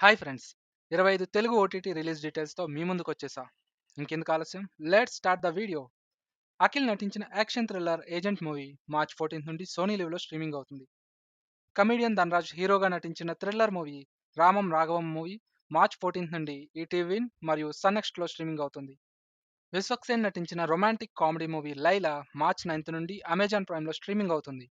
Hi friends! 25 Telugu OTT release డీటెయిల్స్‌తో మీ ముందుకొచ్చేసా. ఇంకెందుకు ఆలస్యం? Let's start the video. Akhil నటించిన action thriller 'agent' movie March 14 నుండి సోనీ లివ్‌లో స్ట్రీమింగ్ అవుతుంది. కమెడియన్ ధనరాజ్ హీరోగా నటించిన thriller movie 'Ramam Raghavam' movie March 14 నుండి ఈటీవీ విన్ మరియు సన్ నెక్స్ట్‌లో స్ట్రీమింగ్ అవుతుంది. విశ్వక్ సేన్ నటించిన romantic comedy movie 'Laila' March 9 నుండి అమెజాన్ ప్రైమ్‌లో స్ట్రీమింగ్ అవుతుంది.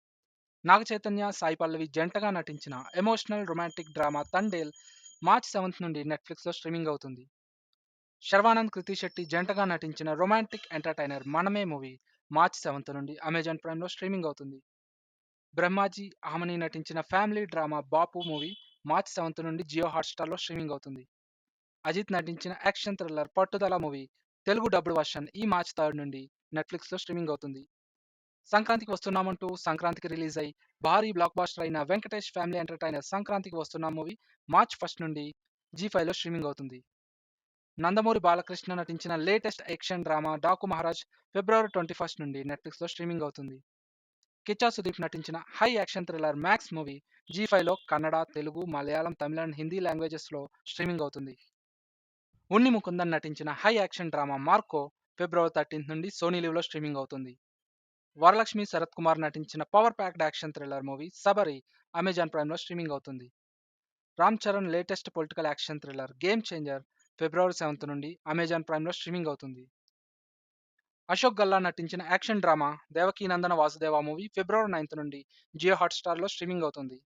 నాగ చైతన్య, సాయి పల్లవి జంటగా నటించిన emotional romantic drama 'Thandel' March 7 నుండి నెట్‌ఫ్లిక్స్‌లో స్ట్రీమింగ్ అవుతుంది. శర్వానంద్, కృతి శెట్టి జంటగా నటించిన రొమాంటిక్ ఎంటర్‌టైనర్ 'మనమే' మూవీ మార్చ్ 7 నుండి అమెజాన్ ప్రైమ్‌లో స్ట్రీమింగ్ అవుతుంది. బ్రహ్మాజీ, ఆమని నటించిన ఫ్యామిలీ డ్రామా 'బాపు' మూవీ మార్చ్ 7 నుండి జియో హాట్‌స్టార్‌లో స్ట్రీమింగ్ అవుతుంది. అజిత్ నటించిన యాక్షన్ థ్రిల్లర్ 'పట్టుదల' మూవీ తెలుగు డబ్డ్ వర్షన్ ఈ మార్చ్ 3 నుండి నెట్‌ఫ్లిక్స్‌లో స్ట్రీమింగ్ అవుతుంది. సంక్రాంతికి వస్తున్నామంటూ సంక్రాంతికి రిలీజ్ అయి భారీ బ్లాక్ బస్టర్ అయిన వెంకటేష్ ఫ్యామిలీ ఎంటర్‌టైనర్ 'సంక్రాంతికి వస్తున్నాం' మూవీ మార్చ్ 1 నుండి జీ5లో స్ట్రీమింగ్ అవుతుంది. నందమూరి బాలకృష్ణ నటించిన latest action drama 'Daaku Maharaj' ఫిబ్రవరి 21 నుండి నెట్‌ఫ్లిక్స్‌లో స్ట్రీమింగ్ అవుతుంది. కిచ్చా సుదీప్ నటించిన high action thriller 'Max' movie జీ5లో కన్నడ, తెలుగు, మలయాళం, తమిళ అండ్ హిందీ లాంగ్వేజెస్‌లో స్ట్రీమింగ్ అవుతుంది. ఉన్ని ముకుందన్ నటించిన హై యాక్షన్ డ్రామా 'మార్కో' ఫిబ్రవరి 13 నుండి సోనీ లివ్‌లో స్ట్రీమింగ్ అవుతుంది. వరలక్ష్మి శరత్ కుమార్ నటించిన power packed action thriller movie 'Sabari' Amazon ప్రైమ్‌లో స్ట్రీమింగ్ అవుతుంది. Ram Charan latest political action thriller 'game changer' ఫిబ్రవరి 7 నుండి అమెజాన్ ప్రైమ్‌లో స్ట్రీమింగ్ అవుతుంది. అశోక్ గల్లా నటించిన action drama 'Devakinandana Vasudeva' movie ఫిబ్రవరి 9 నుండి జియో హాట్‌స్టార్‌లో స్ట్రీమింగ్ అవుతుంది.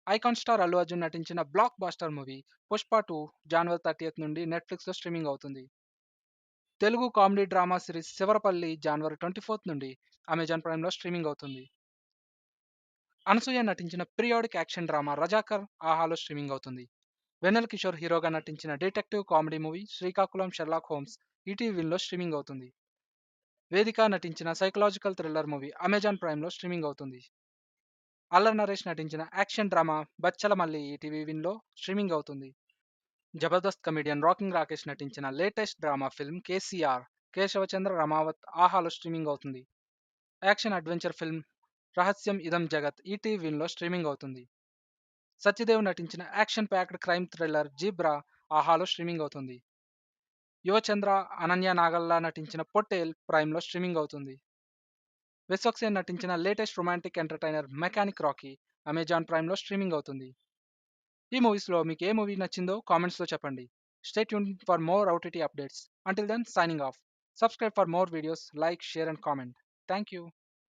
ఐకాన్ స్టార్ అల్లు అర్జున్ నటించిన బ్లాక్ బస్టర్ మూవీ 'పుష్ప 2' జనవరి 30 నుండి నెట్‌ఫ్లిక్స్‌లో స్ట్రీమింగ్ అవుతుంది. Telugu comedy drama series 'Sivarapalli' జనవరి 24 నుండి అమెజాన్ ప్రైమ్‌లో స్ట్రీమింగ్ అవుతుంది. అనసూయ నటించిన పీరియాడిక్ యాక్షన్ డ్రామా 'రజాకర్' ఆహాలో స్ట్రీమింగ్ అవుతుంది. వెన్నెల కిషోర్ హీరోగా నటించిన detective comedy movie 'Srikakulam Sherlock Holmes' ETV విన్‌లో స్ట్రీమింగ్ అవుతుంది. వేదిక నటించిన సైకలాజికల్ థ్రిల్లర్ మూవీ అమెజాన్ ప్రైమ్‌లో స్ట్రీమింగ్ అవుతుంది. అల్లరి నరేష్ నటించిన యాక్షన్ డ్రామా 'బచ్చల మల్లి' ఈటీవీ విన్‌లో స్ట్రీమింగ్ అవుతుంది. జబర్దస్త్ కమెడియన్ రాకింగ్ రాకేష్ నటించిన latest drama film 'KCR' Keshavachandra Ramavath ఆహాలో స్ట్రీమింగ్ అవుతుంది. యాక్షన్ అడ్వెంచర్ ఫిల్మ్ 'రహస్యం ఇదం జగత్' ఈటీవీ విన్‌లో స్ట్రీమింగ్ అవుతుంది. సత్యదేవ్ నటించిన action packed crime thriller 'zebra' ఆహాలో స్ట్రీమింగ్ అవుతుంది. యువచంద్ర, అనన్య నాగల్లా నటించిన 'పొట్టేల్' ప్రైమ్‌లో స్ట్రీమింగ్ అవుతుంది. విశ్వక్సేన్ నటించిన latest romantic entertainer 'mechanic Rocky' Amazon ప్రైమ్‌లో స్ట్రీమింగ్ అవుతుంది. ఈ మూవీస్‌లో మీకు ఏ మూవీ నచ్చిందో కామెంట్స్‌లో చెప్పండి. Stay tuned for more OTT updates. Until then signing off. Subscribe for more videos, like, share and comment. Thank you.